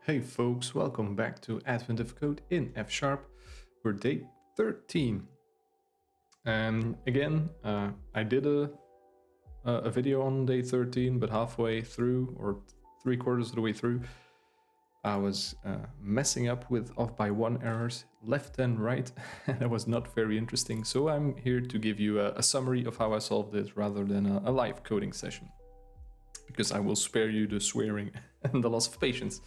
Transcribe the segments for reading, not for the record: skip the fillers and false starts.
Hey folks, welcome back to Advent of Code in F#. We're day 13. And again, I did a video on day 13, but halfway through, or 3/4 of the way through, I was messing up with off by one errors, left and right, and it was not very interesting. So I'm here to give you a summary of how I solved it rather than a live coding session, because I will spare you the swearing and the loss of patience.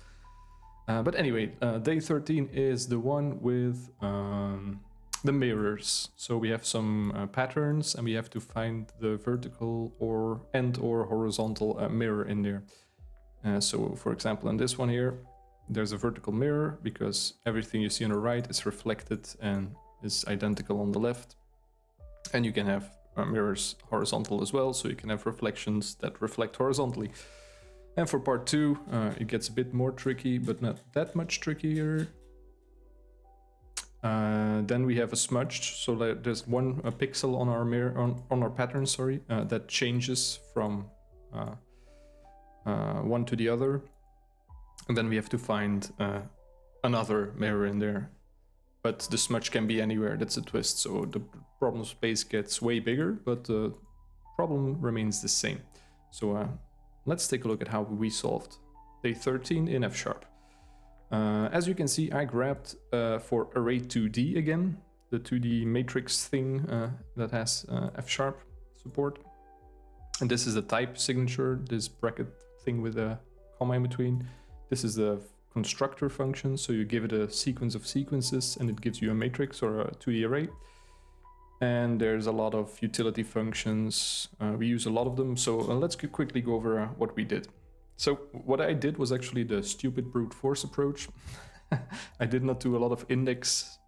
But anyway, day 13 is the one with the mirrors. So we have some patterns and we have to find the vertical or horizontal mirror in there. So for example, in this one here, there's a vertical mirror because everything you see on the right is reflected and is identical on the left. And you can have mirrors horizontal as well, so you can have reflections that reflect horizontally. And for part 2, it gets a bit more tricky, but not that much trickier. Then we have a smudged, so there's one pixel on our mirror, on our pattern, sorry, that changes from one to the other. And then we have to find another mirror in there. But the smudge can be anywhere, that's a twist. So the problem space gets way bigger, but the problem remains the same. So let's take a look at how we solved day 13 in F#. As you can see, I grabbed for array 2D again, the 2D matrix thing that has F# support. And this is the type signature, this bracket thing with a comma in between. This is the constructor function, so you give it a sequence of sequences and it gives you a matrix or a 2D array. And there's a lot of utility functions. We use a lot of them, so let's quickly go over what we did. So what I did was actually the stupid brute force approach. I did not do a lot of index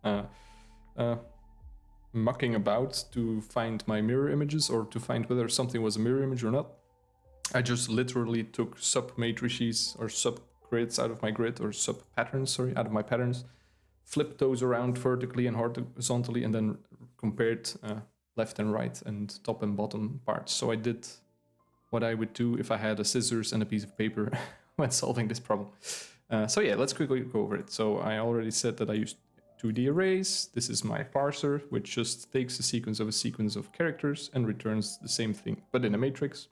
mucking about to find my mirror images or to find whether something was a mirror image or not. I just literally took sub-matrices or sub-grids out of my grid, or sub-patterns, sorry, out of my patterns, flipped those around vertically and horizontally, and then compared left and right and top and bottom parts. So I did what I would do if I had a scissors and a piece of paper when solving this problem. So yeah, let's quickly go over it. So I already said that I used 2D arrays. This is my parser, which just takes a sequence of characters and returns the same thing, but in a matrix.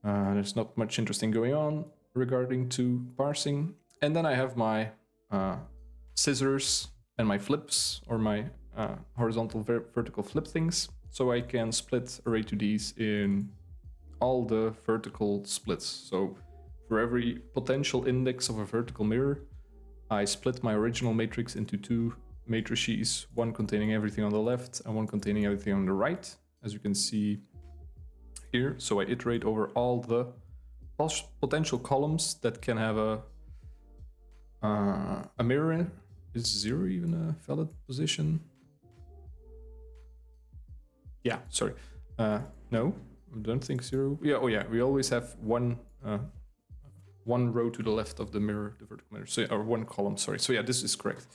There's not much interesting going on regarding to parsing. And then I have my scissors and my flips, or my horizontal vertical flip things. So I can split array 2Ds in all the vertical splits. So for every potential index of a vertical mirror, I split my original matrix into two matrices, one containing everything on the left and one containing everything on the right, as you can see here. So I iterate over all the potential columns that can have a mirror in. Is 0 even a valid position? Yeah, sorry. No, I don't think 0. Yeah, oh yeah, we always have one row to the left of the mirror, the vertical mirror, so, or one column, sorry. So yeah, this is correct.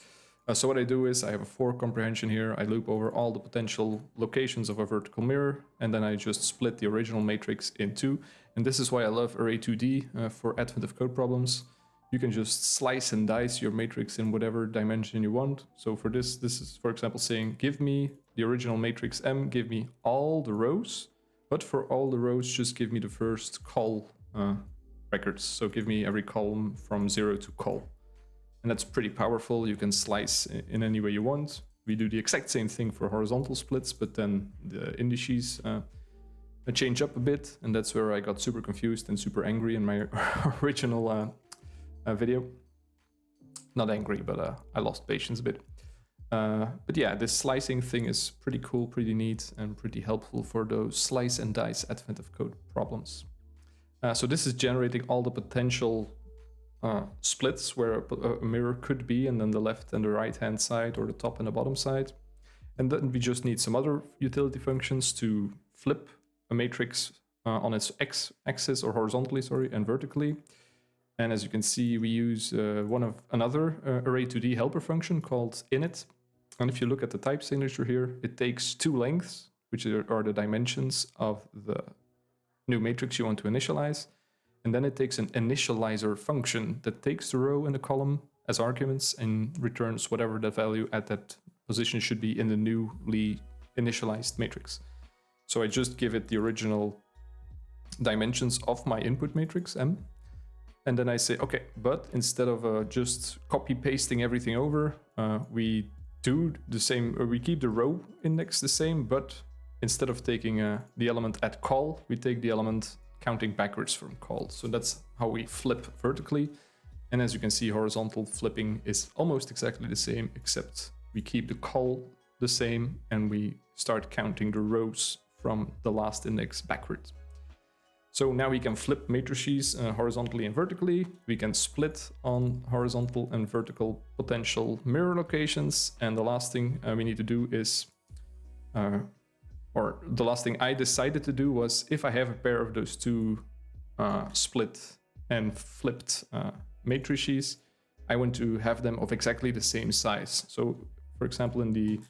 So what I do is I have a for comprehension here. I loop over all the potential locations of a vertical mirror, and then I just split the original matrix in two. And this is why I love array 2D for Advent of Code problems. You can just slice and dice your matrix in whatever dimension you want. So for this is, for example, saying, give me the original matrix M, give me all the rows, but for all the rows, just give me the first col records. So give me every column from 0 to col. And that's pretty powerful. You can slice in any way you want. We do the exact same thing for horizontal splits, but then the indices change up a bit. And that's where I got super confused and super angry in my original video. Not angry, but I lost patience a bit. But yeah, this slicing thing is pretty cool, pretty neat, and pretty helpful for those slice and dice Advent of Code problems. So this is generating all the potential splits where a mirror could be, and then the left and the right hand side, or the top and the bottom side. And then we just need some other utility functions to flip a matrix on its x-axis, or horizontally, sorry, and vertically. And as you can see, we use another array 2D helper function called init. And if you look at the type signature here, it takes two lengths, which are the dimensions of the new matrix you want to initialize. And then it takes an initializer function that takes the row and the column as arguments and returns whatever the value at that position should be in the newly initialized matrix. So I just give it the original dimensions of my input matrix M. And then I say, okay, but instead of just copy pasting everything over, we do the same, or we keep the row index the same, but instead of taking the element at call, we take the element counting backwards from call. So that's how we flip vertically. And as you can see, horizontal flipping is almost exactly the same, except we keep the call the same and we start counting the rows from the last index backwards. So now we can flip matrices horizontally and vertically. We can split on horizontal and vertical potential mirror locations. And the last thing we need to do is, or the last thing I decided to do was, if I have a pair of those two split and flipped matrices, I want to have them of exactly the same size. So for example, in the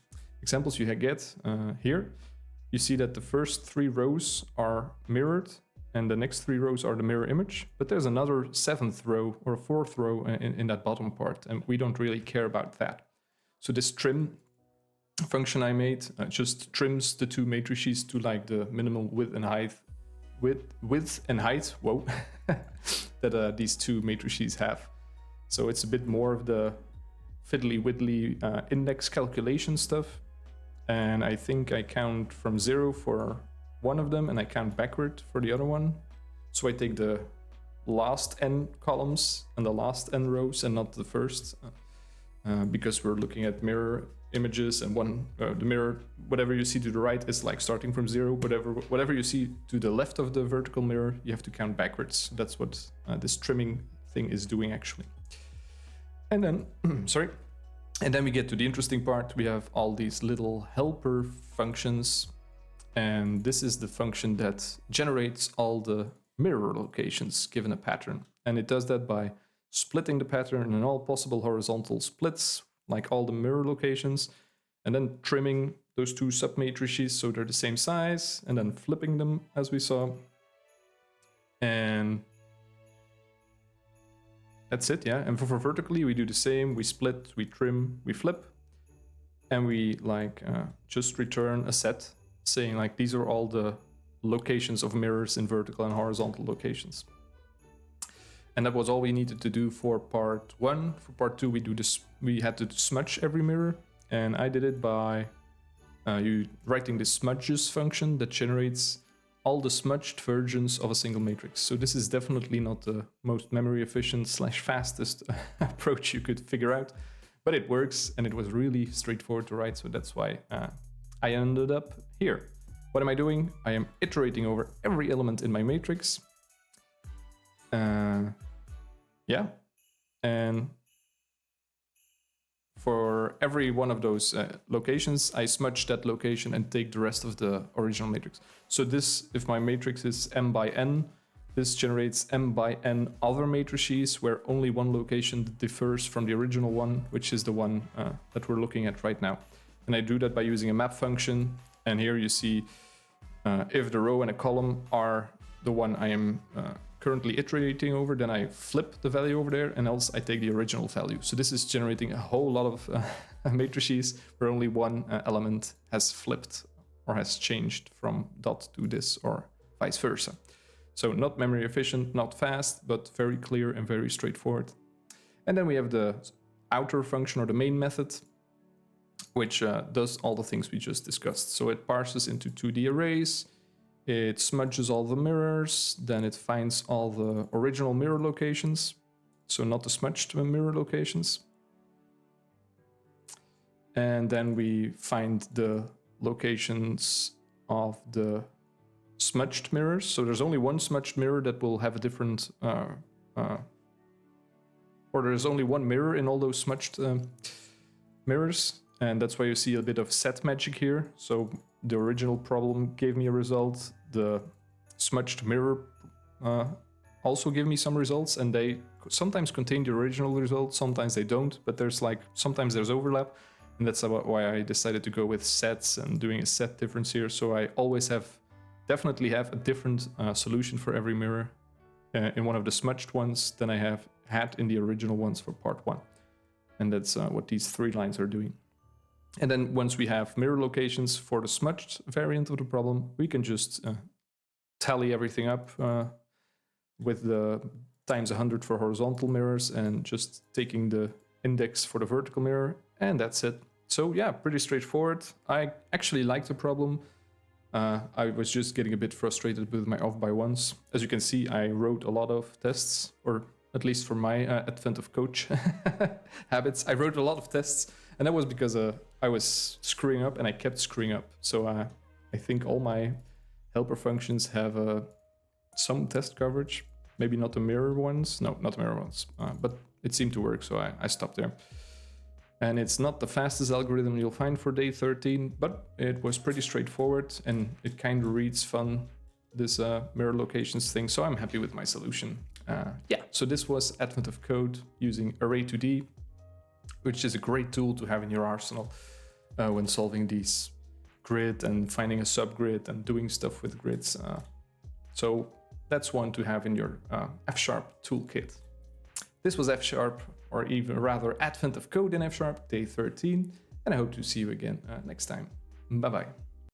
examples you get here, you see that the first 3 rows are mirrored and the next 3 rows are the mirror image, but there's another 7th row or 4th row in that bottom part, and we don't really care about that. So this trim function I made just trims the 2 matrices to like the minimum width and height, whoa, that these 2 matrices have. So it's a bit more of the fiddly widdly index calculation stuff. And I think I count from 0 for one of them and I count backward for the other one. So I take the last n columns and the last n rows and not the first, because we're looking at mirror images, and the mirror, whatever you see to the right is like starting from 0. Whatever you see to the left of the vertical mirror, you have to count backwards. That's what this trimming thing is doing actually. And then, sorry. And then we get to the interesting part. We have all these little helper functions. And this is the function that generates all the mirror locations given a pattern. And it does that by splitting the pattern in all possible horizontal splits, like all the mirror locations, and then trimming those 2 submatrices so they're the same size, and then flipping them as we saw. And that's it, yeah. And for vertically, we do the same. We split, we trim, we flip, and we just return a set saying like these are all the locations of mirrors in vertical and horizontal locations. And that was all we needed to do for part 1. For part 2, we had to smudge every mirror, and I did it by writing the smudges function that generates all the smudged versions of a single matrix. So this is definitely not the most memory efficient / fastest approach you could figure out, but it works and it was really straightforward to write. So that's why I ended up here. What am I doing? I am iterating over every element in my matrix. Yeah, and for every one of those locations, I smudge that location and take the rest of the original matrix. So this, if my matrix is m by n, this generates m by n other matrices where only one location differs from the original one, which is the one that we're looking at right now. And I do that by using a map function. And here you see if the row and a column are the one I am currently iterating over, then I flip the value over there, and else I take the original value. So this is generating a whole lot of matrices where only one element has flipped or has changed from dot to this or vice versa. So not memory efficient, not fast, but very clear and very straightforward. And then we have the outer function or the main method, which does all the things we just discussed. So it parses into 2D arrays, it smudges all the mirrors, then it finds all the original mirror locations, so not the smudged mirror locations. And then we find the locations of the smudged mirrors. So there's only one smudged mirror that will have a different, or there's only one mirror in all those smudged mirrors. And that's why you see a bit of set magic here. So the original problem gave me a result. The smudged mirror also gave me some results, and they sometimes contain the original result, sometimes they don't, but sometimes there's overlap, and that's why I decided to go with sets and doing a set difference here. So I always definitely have a different solution for every mirror, in one of the smudged ones than I have had in the original ones for part 1. And that's what these 3 lines are doing. And then once we have mirror locations for the smudged variant of the problem, we can just tally everything up with the times 100 for horizontal mirrors and just taking the index for the vertical mirror, and that's it. So yeah, pretty straightforward. I actually like the problem. I was just getting a bit frustrated with my off by ones. As you can see, I wrote a lot of tests, or at least for my advent of coach habits, I wrote a lot of tests, and that was because I was screwing up and I kept screwing up. So I think all my helper functions have some test coverage, maybe not the mirror ones. No, not the mirror ones, but it seemed to work, so I stopped there. And it's not the fastest algorithm you'll find for day 13, but it was pretty straightforward and it kind of reads fun, this mirror locations thing, so I'm happy with my solution. Yeah, so this was Advent of Code using Array2D, which is a great tool to have in your arsenal when solving these grid and finding a subgrid and doing stuff with grids. So that's one to have in your F# toolkit. This was F#, or even rather Advent of Code in F#, day 13, and I hope to see you again next time. Bye bye.